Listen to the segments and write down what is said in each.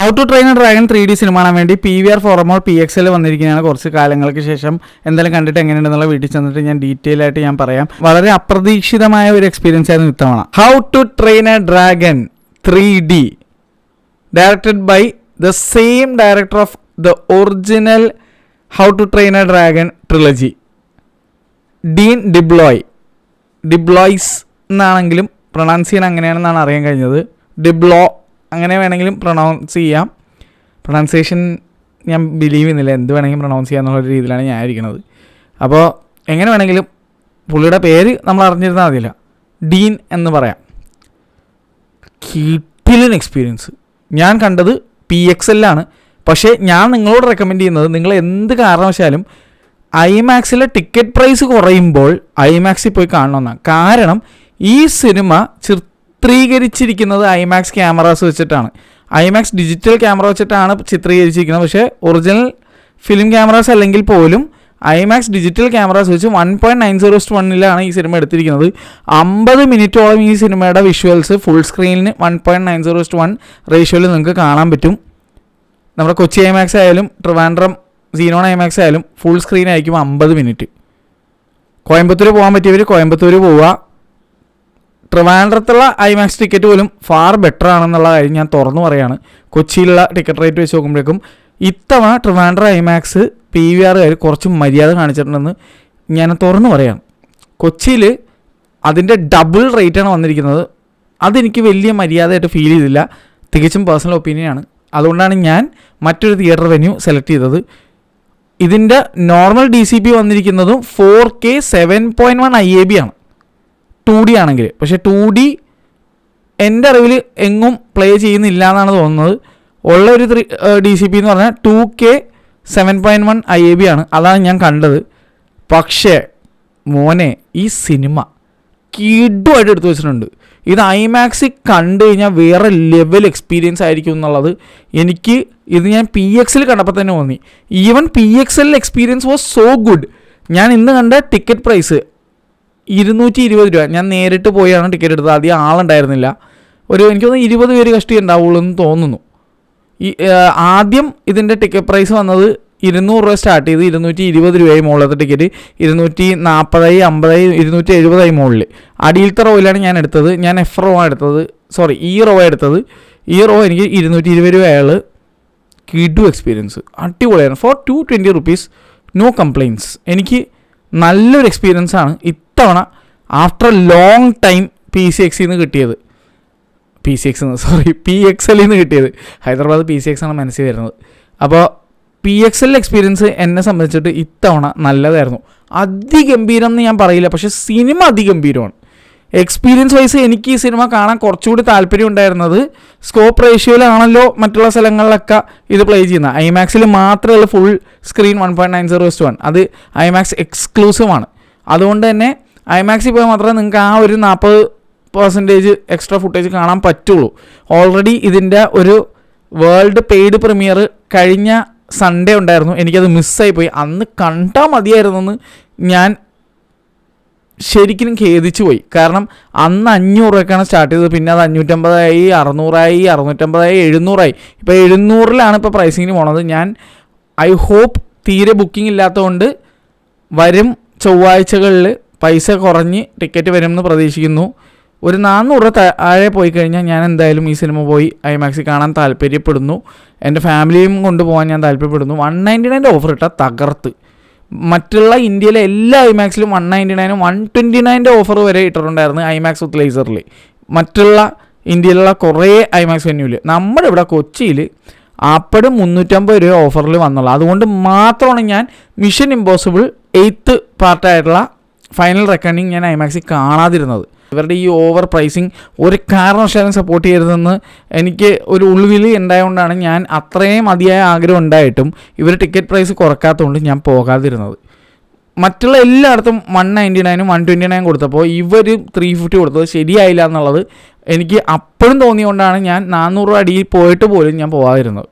How to train a dragon 3D cinema കാണാൻ വേണ്ടി PVR ഫോറമോൾ PXL വന്നിരിക്കുന്നതാണ്. കുറച്ച് കാലങ്ങൾക്ക് ശേഷം എന്തായാലും കണ്ടിട്ട് എങ്ങനെയുണ്ടെന്നുള്ള വീട്ടിൽ ചെന്നിട്ട് ഞാൻ ഡീറ്റെയിൽ ആയിട്ട് ഞാൻ പറയാം. വളരെ അപ്രതീക്ഷിതമായ ഒരു എക്സ്പീരിയൻസ് ആയിരുന്നു ഇത്തവണ. How to train a dragon 3D directed by the same director of the original how to train a dragon trilogy, Dean DeBlois എന്നാണെങ്കിലും പ്രൊണൗൺസ് ചെയ്യാൻ അങ്ങനെയാണെന്നാണ് അറിയാൻ കഴിഞ്ഞത്. ഡിബ്ലോ അങ്ങനെ വേണമെങ്കിലും പ്രൊണൗൺസ് ചെയ്യാം. പ്രൊണൗൺസിയേഷൻ ഞാൻ ബിലീവ് ചെയ്യുന്നില്ല, എന്ത് വേണമെങ്കിലും പ്രൊണൗൺസ് ചെയ്യാമെന്നുള്ള രീതിയിലാണ് ഞാൻ ഇരിക്കുന്നത്. അപ്പോൾ എങ്ങനെ വേണമെങ്കിലും പുള്ളിയുടെ പേര് നമ്മൾ അറിഞ്ഞിരുന്നാൽ മതിയില്ല, ഡീൻ എന്ന് പറയാം. കിടിലൻ എക്സ്പീരിയൻസ്. ഞാൻ കണ്ടത് PXL-ലാണ്. പക്ഷേ ഞാൻ നിങ്ങളോട് റെക്കമെൻഡ് ചെയ്യുന്നത്, നിങ്ങൾ എന്ത് കാരണവശാലും IMAX-ലെ ടിക്കറ്റ് പ്രൈസ് കുറയുമ്പോൾ IMAX-ൽ പോയി കാണണമെന്നാണ്. കാരണം ഈ സിനിമ ചിത്രീകരിച്ചിരിക്കുന്നത് IMAX ക്യാമറാസ് വെച്ചിട്ടാണ്. IMAX ഡിജിറ്റൽ ക്യാമറ വെച്ചിട്ടാണ് ചിത്രീകരിച്ചിരിക്കുന്നത്. പക്ഷേ ഒറിജിനൽ ഫിലിം ക്യാമറാസ് അല്ലെങ്കിൽ പോലും IMAX ഡിജിറ്റൽ ക്യാമറാസ് വെച്ച് 1.90:1 ഈ സിനിമ എടുത്തിരിക്കുന്നത്. 50 മിനിറ്റോളം ഈ സിനിമയുടെ വിഷ്വൽസ് ഫുൾ സ്ക്രീനിന് 1.90:1 റേഷ്യോയിൽ നിങ്ങൾക്ക് കാണാൻ പറ്റും. നമ്മുടെ കൊച്ചി IMAX ആയാലും ട്രിവാൻഡ്രം സീനോൺ IMAX ആയാലും ഫുൾ സ്ക്രീൻ ആയിരിക്കും 50 മിനിറ്റ്. കോയമ്പത്തൂർ പോകാൻ പറ്റിയവർ കോയമ്പത്തൂർ പോവുക. ട്രിവാൻഡ്രത്തുള്ള IMAX ടിക്കറ്റ് പോലും ഫാർ ബെറ്റർ ആണെന്നുള്ള കാര്യം ഞാൻ തുറന്നു പറയാണ്. കൊച്ചിയിലുള്ള ടിക്കറ്റ് റേറ്റ് വെച്ച് നോക്കുമ്പോഴേക്കും ഇത്തവണ ട്രിവാൻഡ്രം IMAX PVR-കാർ കുറച്ച് മര്യാദ കാണിച്ചിട്ടുണ്ടെന്ന് ഞാൻ തുറന്നു പറയാണ്. കൊച്ചിയിൽ അതിൻ്റെ ഡബിൾ റേറ്റാണ് വന്നിരിക്കുന്നത്. അതെനിക്ക് വലിയ മര്യാദയായിട്ട് ഫീൽ ചെയ്തില്ല. തികച്ചും പേഴ്സണൽ ഒപ്പീനിയനാണ്. അതുകൊണ്ടാണ് ഞാൻ മറ്റൊരു തിയേറ്റർ വെന്യൂ സെലക്ട് ചെയ്തത്. ഇതിൻ്റെ നോർമൽ DCP വന്നിരിക്കുന്നതും 4K 7.1 IAB ആണ് 2D ആണെങ്കിൽ. പക്ഷേ 2D എൻ്റെ അറിവിൽ എങ്ങും പ്ലേ ചെയ്യുന്നില്ല എന്നാണ് തോന്നുന്നത്. ഉള്ളൊരു DCP എന്ന് പറഞ്ഞാൽ 2K 7.1 IAB ആണ്. അതാണ് ഞാൻ കണ്ടത്. പക്ഷേ മോനെ, ഈ സിനിമ കിടുവായിട്ട് എടുത്തു വെച്ചിട്ടുണ്ട്. ഇത് IMAX-ൽ കണ്ടു കഴിഞ്ഞാൽ വേറെ ലെവൽ എക്സ്പീരിയൻസ് ആയിരിക്കും എന്നുള്ളത് ഇത് ഞാൻ PXL കണ്ടപ്പോൾ തന്നെ തോന്നി. Even PXL experience was so good. ഞാൻ ഇന്ന് കണ്ട ടിക്കറ്റ് പ്രൈസ് 220 രൂപ. ഞാൻ നേരിട്ട് പോയാണ് ടിക്കറ്റ് എടുത്തത്. ആദ്യം ആളുണ്ടായിരുന്നില്ല. എനിക്ക് തോന്നുന്നു 20 പേര് കഷ്ടി ഉണ്ടാവുള്ളൂ എന്ന് തോന്നുന്നു. ആദ്യം ഇതിൻ്റെ ടിക്കറ്റ് പ്രൈസ് വന്നത് 200 രൂപ സ്റ്റാർട്ട് ചെയ്ത് 220 രൂപയായി മുകളിലത്തെ ടിക്കറ്റ് 240, 50, 270 മുകളിൽ. അടിയിലത്തെ റോയിലാണ് ഞാൻ എടുത്തത്. ഞാൻ F റോ ആണ് എടുത്തത്. ഈ റോ എടുത്തത്. ഈ റോ എനിക്ക് 220 രൂപ അയാൾ. കിഡു എക്സ്പീരിയൻസ് അടിപൊളിയാണ്. For 220 rupees no complaints. എനിക്ക് നല്ലൊരു എക്സ്പീരിയൻസ് ആണ് ഇത്തവണ ആഫ്റ്റർ ലോങ് ടൈം PXL-ൽ നിന്ന് കിട്ടിയത്. ഹൈദരാബാദ് PCX ആണ് മനസ്സിൽ വരുന്നത്. അപ്പോൾ PXL എക്സ്പീരിയൻസ് എന്നെ സംബന്ധിച്ചിട്ട് ഇത്തവണ നല്ലതായിരുന്നു. അതിഗംഭീരം എന്ന് ഞാൻ പറയില്ല, പക്ഷേ സിനിമ അതിഗംഭീരമാണ്. എക്സ്പീരിയൻസ് വൈസ് എനിക്ക് ഈ സിനിമ കാണാൻ കുറച്ചുകൂടി താല്പര്യം ഉണ്ടായിരുന്നത് സ്കോപ്പ് റേഷ്യോയിലാണല്ലോ മറ്റുള്ള സ്ഥലങ്ങളിലൊക്കെ ഇത് പ്ലേ ചെയ്യുന്നത്. IMAX-ൽ മാത്രമേ ഫുൾ സ്ക്രീൻ 1.90:1. അത് IMAX എക്സ്ക്ലൂസീവ് ആണ്. അതുകൊണ്ട് തന്നെ IMAX-ൽ പോയാൽ മാത്രമേ നിങ്ങൾക്ക് ആ ഒരു 40% എക്സ്ട്രാ ഫുട്ടേജ് കാണാൻ പറ്റുള്ളൂ. ഓൾറെഡി ഇതിൻ്റെ ഒരു വേൾഡ് പെയ്ഡ് പ്രീമിയർ കഴിഞ്ഞ സൺഡേ ഉണ്ടായിരുന്നു. എനിക്കത് മിസ്സായിപ്പോയി. അന്ന് കണ്ടാൽ മതിയായിരുന്നെന്ന് ഞാൻ ശരിക്കും ഖേദിച്ചു പോയി. കാരണം അന്ന് 500 രൂപയ്ക്കാണ് സ്റ്റാർട്ട് ചെയ്തത്. പിന്നെ അത് 550, 600, 650, 700. ഇപ്പോൾ 700-ലാണ് ഇപ്പോൾ പ്രൈസിങ്ങിന് പോണത്. ഐ ഹോപ്പ് തീരെ ബുക്കിംഗ് ഇല്ലാത്തതുകൊണ്ട് വരും ചൊവ്വാഴ്ചകളിൽ പൈസ കുറഞ്ഞ് ടിക്കറ്റ് വരുമെന്ന് പ്രതീക്ഷിക്കുന്നു. ഒരു 400 രൂപ താഴെ പോയി കഴിഞ്ഞാൽ ഞാൻ എന്തായാലും ഈ സിനിമ പോയി IMAX-ൽ കാണാൻ താല്പര്യപ്പെടുന്നു. എൻ്റെ ഫാമിലിയും കൊണ്ടുപോകാൻ ഞാൻ താല്പര്യപ്പെടുന്നു. 199 ഓഫർ ഇട്ടാൽ തകർത്ത്. മറ്റുള്ള ഇന്ത്യയിലെ എല്ലാ IMAX-ലും 199, 129 ഓഫർ വരെ ഇട്ടിട്ടുണ്ടായിരുന്നു IMAX യൂട്ടിലൈസറിൽ. മറ്റുള്ള ഇന്ത്യയിലുള്ള കുറേ IMAX വെന്യൂവിൽ. നമ്മുടെ ഇവിടെ കൊച്ചിയിൽ അപ്പോഴും 350 രൂപ ഓഫറിൽ വന്നുള്ളൂ. അതുകൊണ്ട് മാത്രമാണ് ഞാൻ മിഷൻ ഇമ്പോസിബിൾ 8th പാർട്ടായിട്ടുള്ള ഫൈനൽ റെക്കോർഡിങ് ഞാൻ IMAX-ൽ കാണാതിരുന്നത്. ഇവരുടെ ഈ ഓവർ പ്രൈസിങ് ഒരു കാരണവശാലും സപ്പോർട്ട് ചെയ്യരുതെന്ന് എനിക്ക് ഒരു ഉൾവിളി ഉണ്ടായതുകൊണ്ടാണ് ഞാൻ അത്രയും അതിയായ ആഗ്രഹം ഉണ്ടായിട്ടും ഇവർ ടിക്കറ്റ് പ്രൈസ് കുറക്കാത്തതുകൊണ്ട് ഞാൻ പോകാതിരുന്നത്. മറ്റുള്ള എല്ലായിടത്തും 199, 129 കൊടുത്തപ്പോൾ ഇവർ 350 കൊടുത്തത് ശരിയായില്ല എന്നുള്ളത് എനിക്ക് അപ്പോഴും തോന്നിയുകൊണ്ടാണ് ഞാൻ 400 രൂപ അടിയിൽ പോയിട്ട് പോലും ഞാൻ പോകാതിരുന്നത്.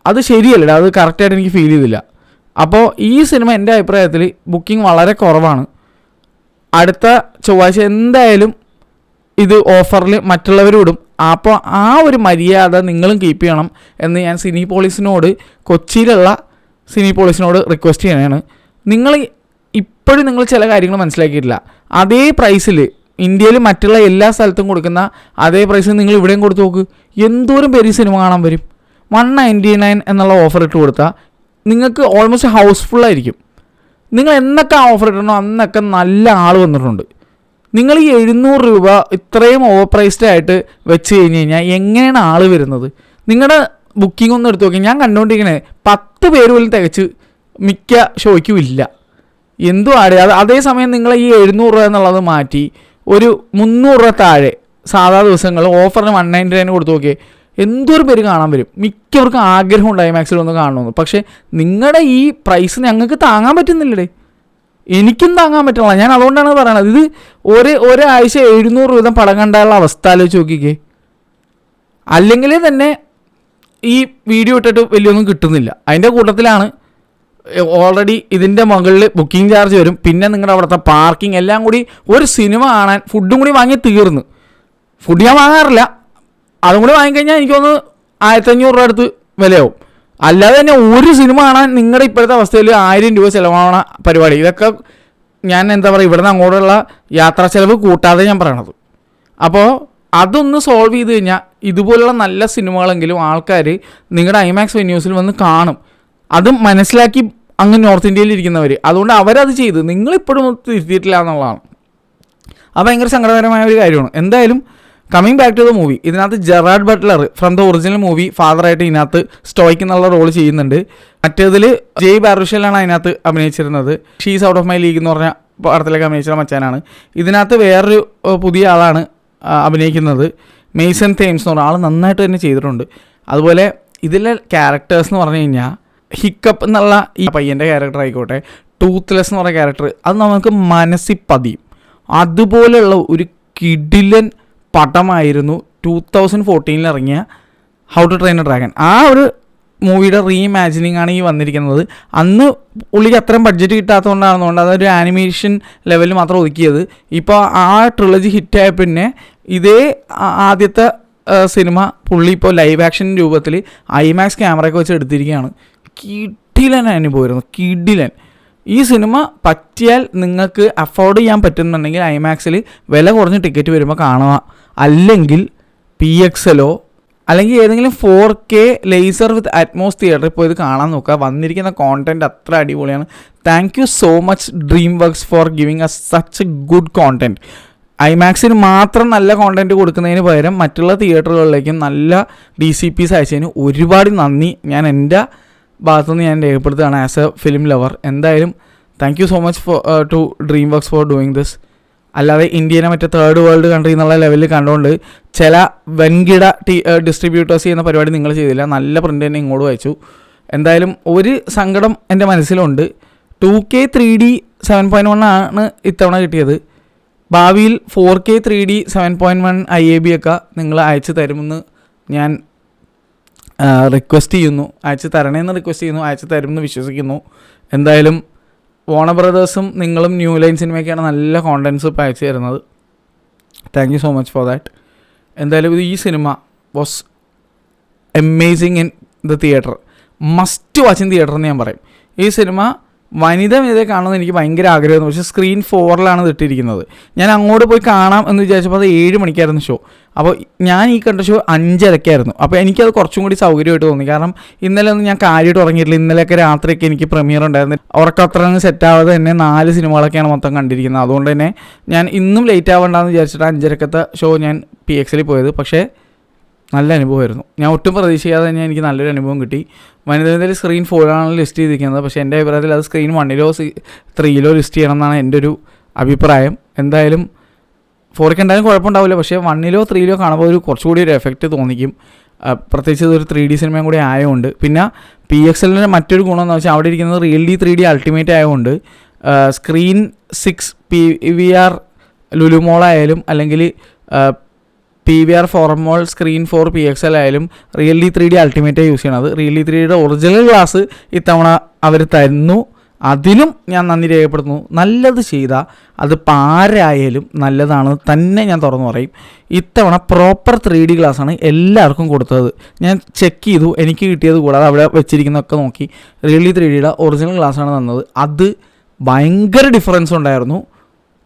അത് ശരിയല്ല, അത് കറക്റ്റായിട്ട് എനിക്ക് ഫീൽ ചെയ്തില്ല. അപ്പോൾ ഈ സിനിമ എൻ്റെ അഭിപ്രായത്തിൽ ബുക്കിംഗ് വളരെ കുറവാണ്. അടുത്ത ചൊവ്വാഴ്ച എന്തായാലും ഇത് ഓഫറിൽ മറ്റുള്ളവരോടും അപ്പോൾ ആ ഒരു മര്യാദ നിങ്ങളും കീപ്പ് ചെയ്യണം എന്ന് ഞാൻ കൊച്ചിയിലുള്ള സിനിപോളിസിനോട് റിക്വസ്റ്റ് ചെയ്യണതാണ്. നിങ്ങൾ ഇപ്പോഴും നിങ്ങൾ ചില കാര്യങ്ങൾ മനസ്സിലാക്കിയിട്ടില്ല. അതേ പ്രൈസിൽ ഇന്ത്യയിൽ മറ്റുള്ള എല്ലാ സ്ഥലത്തും കൊടുക്കുന്ന അതേ പ്രൈസിൽ നിങ്ങൾ ഇവിടെയും കൊടുത്ത് നോക്ക്. എന്തോരം പേര് ഈ സിനിമ കാണാൻ വരും. 199 എന്നുള്ള ഓഫർ ഇട്ട് കൊടുത്താൽ നിങ്ങൾക്ക് ഓൾമോസ്റ്റ് ഹൗസ്ഫുള്ളായിരിക്കും. നിങ്ങൾ എന്നൊക്കെ ഓഫർ ഇടണോ അന്നൊക്കെ നല്ല ആൾ വന്നിട്ടുണ്ട്. നിങ്ങൾ ഈ 700 രൂപ ഇത്രയും ഓവർ പ്രൈസ്ഡ് ആയിട്ട് വെച്ച് കഴിഞ്ഞ് കഴിഞ്ഞാൽ എങ്ങനെയാണ് ആൾ വരുന്നത്? നിങ്ങളുടെ ബുക്കിംഗ് ഒന്ന് എടുത്ത് നോക്കി. ഞാൻ കണ്ടുകൊണ്ടിരിക്കണേ 10 പേര് പോലും തികച്ച് മിക്ക ഷോയ്ക്കും ഇല്ല. എന്തും അതേസമയം നിങ്ങൾ ഈ 700 രൂപ എന്നുള്ളത് മാറ്റി ഒരു 300 രൂപ താഴെ സാധാ ദിവസങ്ങൾ ഓഫറിന് 199 കൊടുത്ത് നോക്കിയേ, എന്തോരം പേര് കാണാൻ വരും. മിക്കവർക്കും ആഗ്രഹമുണ്ട് ഐമാക്സിൽ ഒന്ന് കാണണമെന്ന്. പക്ഷേ നിങ്ങളുടെ ഈ പ്രൈസ് ഞങ്ങൾക്ക് താങ്ങാൻ പറ്റുന്നില്ലേ? എനിക്കും താങ്ങാൻ പറ്റില്ല. ഞാൻ അതുകൊണ്ടാണ് പറയണത്. ഇത് ഒരാഴ്ച 700 രൂപ പടം കണ്ടാലുള്ള അവസ്ഥ ആലോചിച്ച് നോക്കിക്കേ. അല്ലെങ്കിൽ തന്നെ ഈ വീഡിയോ ഇട്ടിട്ട് വലിയൊന്നും കിട്ടുന്നില്ല. അതിൻ്റെ കൂട്ടത്തിലാണ് ഓൾറെഡി ഇതിൻ്റെ മുകളിൽ ബുക്കിംഗ് ചാർജ് വരും, പിന്നെ നിങ്ങളുടെ അവിടുത്തെ പാർക്കിംഗ് എല്ലാം കൂടി ഒരു സിനിമ കാണാൻ ഫുഡും കൂടി വാങ്ങി തീർന്ന്. ഫുഡ് ഞാൻ വാങ്ങാറില്ല, അതും കൂടി വാങ്ങിക്കഴിഞ്ഞാൽ എനിക്കൊന്ന് 1500 രൂപ അടുത്ത് വിലയാവും. അല്ലാതെ തന്നെ ഒരു സിനിമ കാണാൻ നിങ്ങളുടെ ഇപ്പോഴത്തെ അവസ്ഥയിൽ 1000 രൂപ ചിലവാണ പരിപാടി. ഇതൊക്കെ ഞാൻ എന്താ പറയുക, ഇവിടെ നിന്ന് അങ്ങോട്ടുള്ള യാത്രാ ചിലവ് കൂട്ടാതെ ഞാൻ പറയണത്. അപ്പോൾ അതൊന്ന് സോൾവ് ചെയ്ത് കഴിഞ്ഞാൽ ഇതുപോലുള്ള നല്ല സിനിമകളെങ്കിലും ആൾക്കാർ നിങ്ങളുടെ ഐമാക്സ് വെന്യൂസിൽ വന്ന് കാണും. അതും മനസ്സിലാക്കി അങ്ങ് നോർത്ത് ഇന്ത്യയിൽ ഇരിക്കുന്നവർ. അതുകൊണ്ട് അവരത് ചെയ്ത് നിങ്ങളിപ്പോഴും തിരുത്തിയിട്ടില്ല എന്നുള്ളതാണ്. അത് ഭയങ്കര സങ്കടകരമായ ഒരു കാര്യമാണ്. എന്തായാലും coming back to the movie, ഇതിനകത്ത് Gerard Butler from the original movie ഫാദറായിട്ട് ഇതിനകത്ത് സ്റ്റോയ്ക്ക് എന്നുള്ള റോൾ ചെയ്യുന്നുണ്ട്. മറ്റേതിൽ ജെയ് ബാറുഷലാണ് അതിനകത്ത് അഭിനയിച്ചിരുന്നത്. She's out of my league എന്ന് പറഞ്ഞ പടത്തിലേക്ക് അഭിനയിച്ച മച്ചാനാണ്. ഇതിനകത്ത് വേറൊരു പുതിയ ആളാണ് അഭിനയിക്കുന്നത്, മെയ്സൺ തേംസ് എന്ന് പറഞ്ഞ ആൾ നന്നായിട്ട് തന്നെ ചെയ്തിട്ടുണ്ട്. അതുപോലെ ഇതിലെ ക്യാരക്ടേഴ്സ് എന്ന് പറഞ്ഞു കഴിഞ്ഞാൽ ഹിക്കപ്പ് എന്നുള്ള ഈ പയ്യൻ്റെ ക്യാരക്ടർ ആയിക്കോട്ടെ, ടൂത്ത്ലെസ് എന്ന് പറഞ്ഞ ക്യാരക്ടർ, അത് നമുക്ക് മനസ്സിൽ പതിയും. അതുപോലെയുള്ള ഒരു കിടിലൻ പടമായിരുന്നു 2014 ഇറങ്ങിയ how to train a dragon. ആ ഒരു മൂവിയുടെ റീഇമാജിനിങ് ആണ് ഈ വന്നിരിക്കുന്നത്. അന്ന് പുള്ളിക്ക് അത്രയും ബഡ്ജറ്റ് കിട്ടാത്തതുകൊണ്ടാണെന്നുകൊണ്ട് അതൊരു ആനിമേഷൻ ലെവലിൽ മാത്രം ഒതുക്കിയത്. ഇപ്പോൾ ആ ട്രിലജി ഹിറ്റായ പിന്നെ ഇതേ ആദ്യത്തെ സിനിമ പുള്ളി ഇപ്പോൾ ലൈവ് ആക്ഷൻ രൂപത്തിൽ ഐമാക്സ് ക്യാമറയൊക്കെ വെച്ച് എടുത്തിരിക്കുകയാണ്. കിടിലൻ അനുഭവമായിരുന്നു, കിടിലൻ. ഈ സിനിമ പറ്റിയാൽ നിങ്ങൾക്ക് അഫോർഡ് ചെയ്യാൻ പറ്റുന്നുണ്ടെങ്കിൽ ഐമാക്സിൽ വില കുറഞ്ഞ ടിക്കറ്റ് വരുമ്പോൾ കാണുക. അല്ലെങ്കിൽ PXLോ അല്ലെങ്കിൽ ഏതെങ്കിലും 4K ലേസർ വിത്ത് അറ്റ്മോസ് തിയേറ്ററിൽ പോയി ഇത് കാണാൻ നോക്കുക. വന്നിരിക്കുന്ന കോണ്ടൻറ്റ് അത്ര അടിപൊളിയാണ്. Thank you so much DreamWorks for giving us such a good content. ഐമാക്സിന് മാത്രം നല്ല കോണ്ടൻറ്റ് കൊടുക്കുന്നതിന് പകരം മറ്റുള്ള തിയേറ്ററുകളിലേക്കും നല്ല DCPs അയച്ചതിന് ഒരുപാട് നന്ദി ഞാൻ എൻ്റെ ഭാഗത്തുനിന്ന് ഞാൻ രേഖപ്പെടുത്തുകയാണ് ആസ് എ ഫിലിം ലവർ. എന്തായാലും thank you so much to DreamWorks for doing this. അല്ലാതെ ഇന്ത്യനെ മറ്റേ തേർഡ് വേൾഡ് കൺട്രി എന്നുള്ള ലെവലിൽ കണ്ടുകൊണ്ട് ചില വൻകിട ഡിസ്ട്രിബ്യൂട്ടേഴ്സ് ചെയ്യുന്ന പരിപാടി നിങ്ങൾ ചെയ്തില്ല. നല്ല പ്രിൻ്റ് തന്നെ ഇങ്ങോട്ട് അയച്ചു. എന്തായാലും ഒരു സങ്കടം എൻ്റെ മനസ്സിലുണ്ട്. 2K 3D 7.1 ആണ് ഇത്തവണ കിട്ടിയത്. ഭാവിയിൽ 4K 3D 7.1 IAB ഒക്കെ നിങ്ങൾ അയച്ചു തരുമെന്ന് ഞാൻ റിക്വസ്റ്റ് ചെയ്യുന്നു. അയച്ചു തരണേന്ന് റിക്വസ്റ്റ് ചെയ്യുന്നു. അയച്ചു തരുമെന്ന് വിശ്വസിക്കുന്നു. എന്തായാലും വാർണർ ബ്രദേഴ്സും നിങ്ങളും ന്യൂ ലൈൻ സിനിമയൊക്കെയാണ് നല്ല കോണ്ടൻറ്റ്സ് ഇപ്പോൾ അയച്ചു തരുന്നത്. Thank you so much for that. എന്തായാലും ഈ cinema was amazing in the theatre. Must watch in theatre എന്ന് ഞാൻ പറയും. ഈ സിനിമ വനിത കാണുമെന്ന് എനിക്ക് ഭയങ്കര ആഗ്രഹമായിരുന്നു. പക്ഷേ സ്ക്രീൻ 4 ഇട്ടിരിക്കുന്നത്. ഞാൻ അങ്ങോട്ട് പോയി കാണാം എന്ന് വിചാരിച്ചപ്പോൾ അത് 7 മണിക്കായിരുന്നു ഷോ. അപ്പോൾ ഞാൻ ഈ കണ്ട ഷോ 5:30 അപ്പോൾ എനിക്കത് കുറച്ചും കൂടി സൗകര്യമായിട്ട് തോന്നി. കാരണം ഇന്നലെ ഒന്നും ഞാൻ കാര്യമായിട്ട് ഉറങ്ങിയിട്ടില്ല. ഇന്നലെയൊക്കെ രാത്രിയൊക്കെ എനിക്ക് പ്രീമിയർ ഉണ്ടായിരുന്നു. ഉറക്കം അത്ര അങ്ങ് സെറ്റാവാതെ തന്നെ 4 സിനിമകളൊക്കെയാണ് മൊത്തം കണ്ടിരിക്കുന്നത്. അതുകൊണ്ട് തന്നെ ഞാൻ ഇന്നും ലേറ്റ് ആവേണ്ടെന്ന് വിചാരിച്ചിട്ട് 5:30 ഷോ ഞാൻ PXL പോയത്. പക്ഷേ നല്ല അനുഭവമായിരുന്നു. ഞാൻ ഒട്ടും പ്രതീക്ഷിക്കാതെ തന്നെ എനിക്ക് നല്ലൊരു അനുഭവം കിട്ടി. വനിതയിൽ സ്ക്രീൻ 4 ലിസ്റ്റ് ചെയ്തിരിക്കുന്നത്. പക്ഷേ എൻ്റെ അഭിപ്രായത്തിൽ അത് സ്ക്രീൻ 1ലോ 3ലോ ലിസ്റ്റ് ചെയ്യണം എന്നാണ് എൻ്റെ ഒരു അഭിപ്രായം. എന്തായാലും 4K ഉണ്ടായാലും കുഴപ്പമുണ്ടാവില്ല. പക്ഷേ 1ലോ 3ലോ കാണുമ്പോൾ ഒരു കുറച്ചുകൂടി ഒരു എഫക്റ്റ് തോന്നിക്കും. പ്രത്യേകിച്ച് ഇതൊരു 3D സിനിമയും കൂടി ആയതുകൊണ്ട്. പിന്നെ PXLൻ്റെ മറ്റൊരു ഗുണമെന്ന് വെച്ചാൽ അവിടെ ഇരിക്കുന്നത് റിയലി 3D അൾട്ടിമേറ്റ് ആയതുകൊണ്ട് സ്ക്രീൻ 6 PVR ലുലുമോൾ ആയാലും അല്ലെങ്കിൽ PVR ഫോറമോൾ സ്ക്രീൻ 4 PXL ആയാലും റിയലി 3D അൾട്ടിമേറ്റായി യൂസ് ചെയ്യണത്. റിയലി 3Dയുടെ ഒറിജിനൽ ഗ്ലാസ് ഇത്തവണ അവർ തരുന്നു. അതിനും ഞാൻ നന്ദി രേഖപ്പെടുത്തുന്നു. നല്ലത് ചെയ്താൽ അത് ആരായാലും നല്ലതാണ് തന്നെ ഞാൻ തുറന്നു പറയും. ഇത്തവണ പ്രോപ്പർ 3D ഗ്ലാസ്സാണ് എല്ലാവർക്കും കൊടുത്തത്. ഞാൻ ചെക്ക് ചെയ്തു, എനിക്ക് കിട്ടിയത് കൂടാതെ അവിടെ വെച്ചിരിക്കുന്നതൊക്കെ നോക്കി റിയലി 3Dയുടെ ഒറിജിനൽ ഗ്ലാസ്സാണ് തന്നത്. അത് ഭയങ്കര ഡിഫറൻസ് ഉണ്ടായിരുന്നു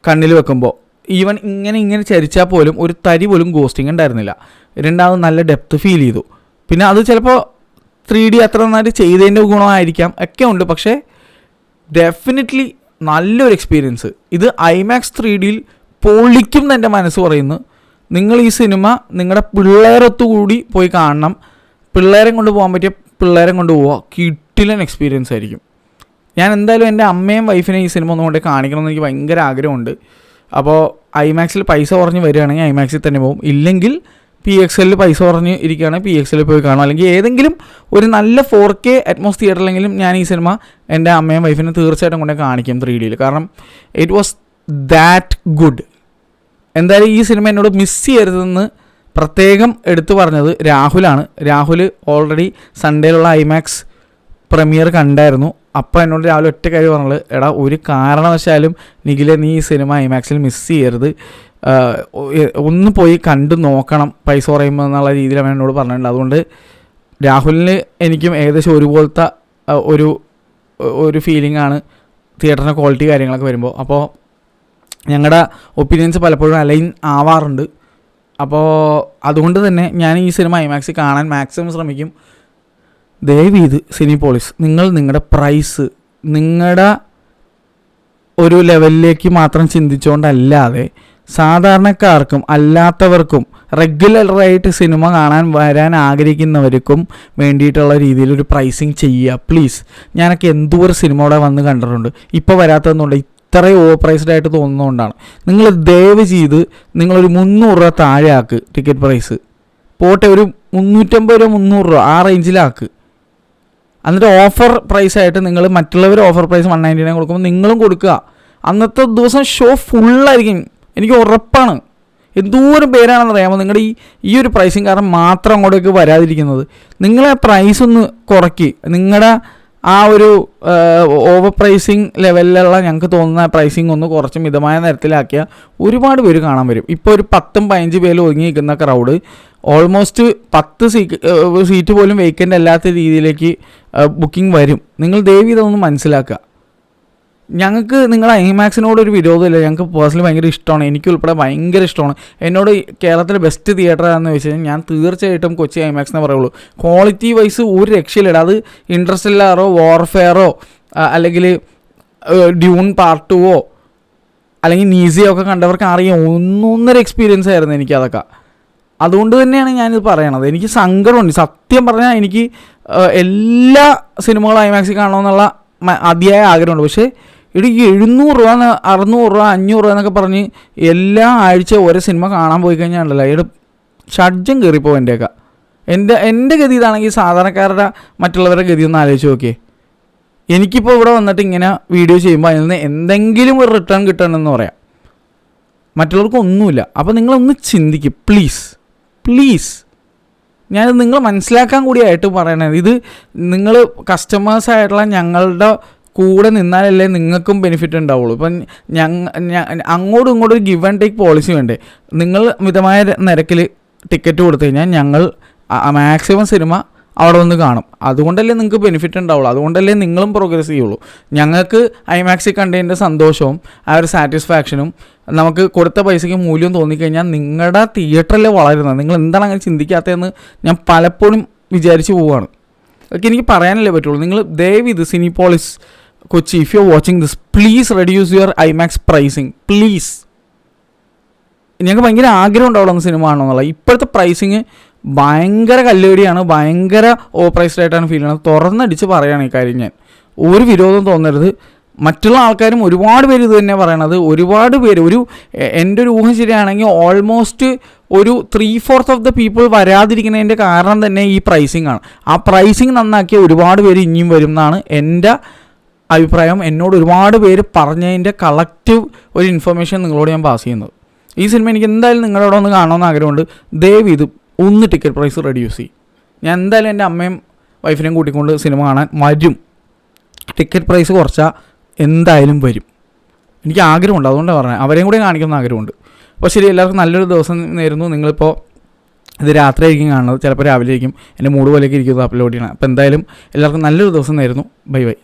കണ്ണിൽ വെക്കുമ്പോൾ. ഈവൻ ഇങ്ങനെ ചരിച്ചാൽ പോലും ഒരു തരി പോലും ഗോസ്റ്റിംഗ് ഉണ്ടായിരുന്നില്ല. രണ്ടാമത് നല്ല ഡെപ്ത് ഫീൽ ചെയ്തു. പിന്നെ അത് ചിലപ്പോൾ 3D അത്ര നന്നായിട്ട് ചെയ്തതിൻ്റെ ഗുണമായിരിക്കാം ഒക്കെ ഉണ്ട്. പക്ഷേ ഡെഫിനറ്റ്ലി നല്ലൊരു എക്സ്പീരിയൻസ്. ഇത് ഐമാക്സ് 3Dയിൽ പൊളിക്കും എന്ന് എൻ്റെ മനസ്സ് പറയുന്നു. നിങ്ങൾ ഈ സിനിമ നിങ്ങളുടെ പിള്ളേരൊത്തുകൂടി പോയി കാണണം. പിള്ളേരെ കൊണ്ട് പോകാൻ പറ്റിയ പിള്ളേരെ കൊണ്ട് പോവുക. കിട്ടിലൻ എക്സ്പീരിയൻസ് ആയിരിക്കും. ഞാൻ എന്തായാലും എൻ്റെ അമ്മയും വൈഫിനെ ഈ സിനിമ ഒന്നുകൊണ്ട് കാണിക്കണമെന്ന് എനിക്ക് ഭയങ്കര ആഗ്രഹമുണ്ട്. അപ്പോൾ ഐമാക്സിൽ പൈസ കുറഞ്ഞ് വരികയാണെങ്കിൽ ഐമാക്സിൽ തന്നെ പോകും. ഇല്ലെങ്കിൽ PXL പൈസ കുറഞ്ഞ് ഇരിക്കുകയാണെങ്കിൽ PXL പോയി കാണും. അല്ലെങ്കിൽ ഏതെങ്കിലും ഒരു നല്ല 4K അറ്റ്മോസ് തിയേറ്ററിലെങ്കിലും ഞാൻ ഈ സിനിമ എൻ്റെ അമ്മയും വൈഫിനെ തീർച്ചയായിട്ടും കൊണ്ടേ കാണിക്കും 3Dയിൽ. കാരണം ഇറ്റ് വാസ് ദാറ്റ് ഗുഡ്. എന്തായാലും ഈ സിനിമ എന്നോട് മിസ് ചെയ്യരുതെന്ന് പ്രത്യേകം എടുത്തു പറഞ്ഞത് രാഹുലാണ്. രാഹുൽ ഓൾറെഡി സൺഡേയിലുള്ള ഐമാക്സ് പ്രീമിയർ കണ്ടായിരുന്നു. അപ്പോൾ എന്നോട് രാവിലെ ഒറ്റ കാര്യം പറഞ്ഞത്, എടാ ഒരു കാരണവശാലും നിഖിലെ നീ ഈ സിനിമ ഐമാക്സിൽ മിസ് ചെയ്യരുത്, ഒന്ന് പോയി കണ്ടു നോക്കണം പൈസ കുറയുമ്പോൾ എന്നുള്ള രീതിയിൽ അവൻ എന്നോട് പറഞ്ഞിട്ടുണ്ട്. അതുകൊണ്ട് രാഹുലിന് എനിക്കും ഏകദേശം ഒരുപോലത്തെ ഒരു ഫീലിംഗ് ആണ് തിയേറ്ററിൻ്റെ ക്വാളിറ്റി കാര്യങ്ങളൊക്കെ വരുമ്പോൾ. അപ്പോൾ ഞങ്ങളുടെ ഒപ്പീനിയൻസ് പലപ്പോഴും അലൈൻ ആവാറുണ്ട്. അപ്പോൾ അതുകൊണ്ട് തന്നെ ഞാൻ ഈ സിനിമ ഐമാക്സിൽ കാണാൻ മാക്സിമം ശ്രമിക്കും. ദയവീത് സിനിപോളിസ് നിങ്ങളുടെ പ്രൈസ് നിങ്ങളുടെ ഒരു ലെവലിലേക്ക് മാത്രം ചിന്തിച്ചുകൊണ്ടല്ലാതെ സാധാരണക്കാർക്കും അല്ലാത്തവർക്കും റെഗുലറായിട്ട് സിനിമ കാണാൻ വരാൻ ആഗ്രഹിക്കുന്നവർക്കും വേണ്ടിയിട്ടുള്ള രീതിയിൽ ഒരു പ്രൈസിങ് ചെയ്യുക പ്ലീസ്. ഞാനൊക്കെ എന്തോരം സിനിമ ഇവിടെ വന്ന് കണ്ടിട്ടുണ്ട്. ഇപ്പോൾ വരാത്തതെന്നുണ്ട് ഇത്രയും ഓവർ പ്രൈസ്ഡ് ആയിട്ട് തോന്നുന്നതുകൊണ്ടാണ്. നിങ്ങൾ ദയവ് ചെയ്ത് നിങ്ങളൊരു 300 രൂപ താഴെ ആക്ക് ടിക്കറ്റ് പ്രൈസ്. പോട്ടെ ഒരു 350 രൂപ 300 രൂപ ആ റേഞ്ചിലാക്ക്. എന്നിട്ട് ഓഫർ പ്രൈസായിട്ട് നിങ്ങൾ മറ്റുള്ളവർ ഓഫർ പ്രൈസ് 199 കൊടുക്കുമ്പോൾ നിങ്ങളും കൊടുക്കുക. അന്നത്തെ ദിവസം ഷോ ഫുള്ളായിരിക്കും, എനിക്ക് ഉറപ്പാണ്. എന്തോരം പേരാണെന്ന് അറിയാമോ നിങ്ങളുടെ ഈ ഒരു പ്രൈസിങ് കാരണം മാത്രം അങ്ങോട്ടേക്ക് വരാതിരിക്കുന്നത്. നിങ്ങളെ പ്രൈസ് ഒന്ന് കുറയ്ക്ക്. നിങ്ങളുടെ ആ ഒരു ഓവർ പ്രൈസിങ് ലെവലിലുള്ള ഞങ്ങൾക്ക് തോന്നുന്ന പ്രൈസിങ് ഒന്ന് കുറച്ച് മിതമായ നിരത്തിലാക്കിയാൽ ഒരുപാട് പേര് കാണാൻ വരും. ഇപ്പോൾ ഒരു 10-15 പേര് ഒതുങ്ങി നിൽക്കുന്ന ക്രൗഡ് ഓൾമോസ്റ്റ് 10 സീറ്റ് പോലും വേക്കൻ്റ് അല്ലാത്ത രീതിയിലേക്ക് ബുക്കിംഗ് വരും. നിങ്ങൾ ദയവ് ഇതൊന്ന് മനസ്സിലാക്കുക. ഞങ്ങൾക്ക് നിങ്ങളുടെ ഐമാക്സിനോടൊരു വിരോധമില്ല. ഞങ്ങൾക്ക് പേഴ്സണലി ഭയങ്കര ഇഷ്ടമാണ്. എനിക്കുൾപ്പെടെ ഭയങ്കര ഇഷ്ടമാണ്. എന്നോട് കേരളത്തിലെ ബെസ്റ്റ് തിയേറ്റർ ആണെന്ന് വെച്ച് കഴിഞ്ഞാൽ ഞാൻ തീർച്ചയായിട്ടും കൊച്ചി ഐമാക്സ് എന്നേ പറയുള്ളൂ. ക്വാളിറ്റി വൈസ് ഒരു രക്ഷയിലില്ല. അത് ഇൻട്രസ്റ്റെല്ലാറോ വാർഫെയറോ അല്ലെങ്കിൽ ഡ്യൂൺ പാർട്ട് 2 അല്ലെങ്കിൽ നീസിയോ ഒക്കെ കണ്ടവർക്ക് അറിയാം. ഒന്നൊന്നര എക്സ്പീരിയൻസ് ആയിരുന്നു എനിക്കതൊക്കെ. അതുകൊണ്ട് തന്നെയാണ് ഞാനിത് പറയണത്. എനിക്ക് സങ്കടമുണ്ട് സത്യം പറഞ്ഞാൽ. എനിക്ക് എല്ലാ സിനിമകളും ഐമാക്സിൽ കാണണമെന്നുള്ള അതിയായ ആഗ്രഹമുണ്ട്. പക്ഷേ 700 രൂപ 600 രൂപ 500 രൂപ എന്നൊക്കെ പറഞ്ഞ് എല്ലാ ആഴ്ച ഓരോ സിനിമ കാണാൻ പോയി കഴിഞ്ഞാൽ ഉണ്ടല്ലോ ഷഡ്ജം കയറിപ്പോവും എൻ്റെയൊക്കെ. എൻ്റെ ഗതി ഇതാണെങ്കിൽ സാധാരണക്കാരുടെ മറ്റുള്ളവരുടെ ഗതി ഒന്ന് ആലോചിച്ച് നോക്കിയേ. എനിക്കിപ്പോൾ ഇവിടെ വന്നിട്ട് ഇങ്ങനെ വീഡിയോ ചെയ്യുമ്പോൾ അതിൽ നിന്ന് എന്തെങ്കിലും ഒരു റിട്ടേൺ കിട്ടണമെന്ന് പറയാം. മറ്റുള്ളവർക്ക് ഒന്നുമില്ല. അപ്പോൾ നിങ്ങളൊന്ന് ചിന്തിക്കും പ്ലീസ്. ഞാനിത് നിങ്ങൾ മനസ്സിലാക്കാൻ കൂടിയായിട്ട് പറയണത്. ഇത് നിങ്ങൾ കസ്റ്റമേഴ്സായിട്ടുള്ള ഞങ്ങളുടെ കൂടെ നിന്നാലല്ലേ നിങ്ങൾക്കും ബെനിഫിറ്റ് ഉണ്ടാവുള്ളൂ. ഇപ്പം അങ്ങോട്ടും ഇങ്ങോട്ടും ഒരു ഗിവ് ആൻഡ് ടേക്ക് പോളിസി വേണ്ടേ. നിങ്ങൾ മിതമായ നിരക്കിൽ ടിക്കറ്റ് കൊടുത്തു കഴിഞ്ഞാൽ ഞങ്ങൾ മാക്സിമം സിനിമ അവിടെ വന്ന് കാണും. അതുകൊണ്ടല്ലേ നിങ്ങൾക്ക് ബെനിഫിറ്റ് ഉണ്ടാവുള്ളൂ. അതുകൊണ്ടല്ലേ നിങ്ങളും പ്രോഗ്രസ് ചെയ്യുള്ളൂ. ഞങ്ങൾക്ക് ഐമാക്സിൽ കണ്ടതിൻ്റെ സന്തോഷവും ആ ഒരു സാറ്റിസ്ഫാക്ഷനും നമുക്ക് കൊടുത്ത പൈസയ്ക്ക് മൂല്യം തോന്നിക്കഴിഞ്ഞാൽ നിങ്ങളുടെ തിയേറ്ററിലെ വളരുന്നത്. നിങ്ങൾ എന്താണ് അങ്ങനെ ചിന്തിക്കാത്തതെന്ന് ഞാൻ പലപ്പോഴും വിചാരിച്ച് പോവുകയാണ്. അതൊക്കെ എനിക്ക് പറയാനല്ലേ പറ്റുള്ളൂ. നിങ്ങൾ ദയവ് ഇത് Cinepolis Kochi, if you are watching this please reduce your IMAX pricing please. ഞങ്ങൾക്ക് ഭയങ്കര ആഗ്രഹം ഉണ്ടാവുള്ള സിനിമ ആണെന്നുള്ളത്. ഇപ്പോഴത്തെ പ്രൈസിങ് ഭയങ്കര കല്ലുകടിയാണ്, ഭയങ്കര ഓവർ പ്രൈസ്ഡ് ആയിട്ടാണ് ഫീൽ ചെയ്യുന്നത്. തുറന്നടിച്ച് പറയുകയാണ് ഈ കാര്യം. ഞാൻ ഒരു വിരോധം തോന്നരുത്. മറ്റുള്ള ആൾക്കാരും ഒരുപാട് പേര് ഇത് തന്നെ പറയണത്. ഒരുപാട് പേര് എൻ്റെ ഒരു ഊഹം ശരിയാണെങ്കിൽ ഓൾമോസ്റ്റ് ഒരു 3/4 ഓഫ് ദ പീപ്പിൾ വരാതിരിക്കുന്നതിൻ്റെ കാരണം തന്നെ ഈ പ്രൈസിങ് ആണ്. ആ പ്രൈസിങ് നന്നാക്കിയ ഒരുപാട് പേര് ഇനിയും വരും എന്നാണ് എൻ്റെ അഭിപ്രായം. എന്നോട് ഒരുപാട് പേര് പറഞ്ഞതിൻ്റെ കളക്റ്റീവ് ഒരു ഇൻഫർമേഷൻ നിങ്ങളോട് ഞാൻ പാസ് ചെയ്യുന്നത്. ഈ സിനിമ എനിക്ക് എന്തായാലും നിങ്ങളോട് ഒന്ന് കാണണമെന്ന് ആഗ്രഹമുണ്ട്. ദയവ് ഇത് ഒന്ന് ടിക്കറ്റ് പ്രൈസ് റെഡ്യൂസ് ചെയ്യും. ഞാൻ എന്തായാലും എൻ്റെ അമ്മയും വൈഫിനെയും കൂട്ടിക്കൊണ്ട് സിനിമ കാണാൻ വരും. ടിക്കറ്റ് പ്രൈസ് കുറച്ചാൽ എന്തായാലും വരും. എനിക്ക് ആഗ്രഹമുണ്ട്, അതുകൊണ്ടാണ് പറഞ്ഞത്. അവരെയും കൂടി കാണിക്കുന്ന ആഗ്രഹമുണ്ട്. അപ്പോൾ ശരി, എല്ലാവർക്കും നല്ലൊരു ദിവസം നേരുന്നു. നിങ്ങളിപ്പോൾ ഇത് രാത്രി ആയിരിക്കും കാണുന്നത്, ചിലപ്പോൾ രാവിലെ ആയിരിക്കും. എൻ്റെ മൂഡ് പോലെയൊക്കെ ഇരിക്കുന്നത് അപ്ലോഡ് ചെയ്യണം. അപ്പോൾ എന്തായാലും എല്ലാവർക്കും നല്ലൊരു ദിവസം നേരുന്നു. Bye bye.